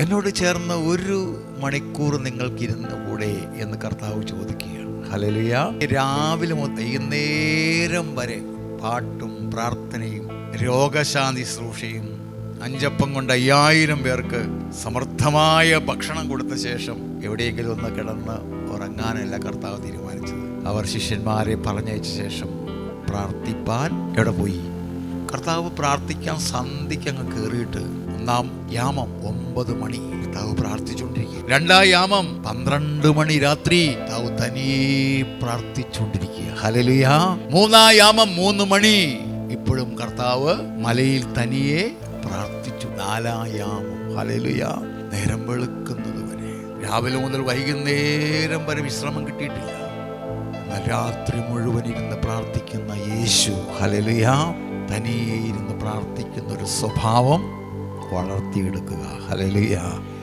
എന്നോട് ചേർന്ന് 1 മണിക്കൂർ നിങ്ങൾക്കിരുന്ന് കൂടെ എന്ന് കർത്താവ് ചോദിക്കുകയാണ്. ഹല്ലേലൂയ. രാവിലെ മുതൽ വൈകുന്നേരം വരെ പാട്ടും പ്രാർത്ഥനയും രോഗശാന്തി ശുശ്രൂഷയും 5 അപ്പം കൊണ്ട് 5000 പേർക്ക് സമൃദ്ധമായ ഭക്ഷണം കൊടുത്ത ശേഷം എവിടെയെങ്കിലും ഒന്ന് കിടന്ന് ഉറങ്ങാനല്ല കർത്താവ് തീരുമാനിച്ചത്. അവർ ശിഷ്യന്മാരെ പറഞ്ഞയച്ച ശേഷം പ്രാർത്ഥിപ്പാൻ എവിടെ പോയി? കർത്താവ് പ്രാർത്ഥിക്കാൻ സന്ധിക്ക് അങ്ങ് കയറിയിട്ട് 1-ാം യാമം 9 മണി കർത്താവ് പ്രാർത്ഥിച്ചുകൊണ്ടിരിക്കുക. 2-ാം യാമം 12 മണി രാത്രി കർത്താവ് തനിയെ പ്രാർത്ഥിച്ചുകൊണ്ടിരിക്കുക. ഹല്ലേലൂയ. 3-ാം യാമം 3 മണി ഇപ്പോഴും കർത്താവ് മലയിൽ തനിയെ പ്രാർത്ഥിച്ചു. 4-ാം യാമം ഹല്ലേലൂയ നേരം വെളുക്കുന്നത് വരെ, രാവിലെ മുതൽ വൈകുന്നേരം വരെ വിശ്രമം കിട്ടിയിട്ടില്ല. എന്നാൽ രാത്രി മുഴുവൻ ഇരുന്ന് പ്രാർത്ഥിക്കുന്ന യേശു ഹല്ലേലൂയ തനിയെ ഇരുന്ന് പ്രാർത്ഥിക്കുന്ന ഒരു സ്വഭാവം വളർത്തിയെടുക്കുക. ഹല്ലേലൂയ.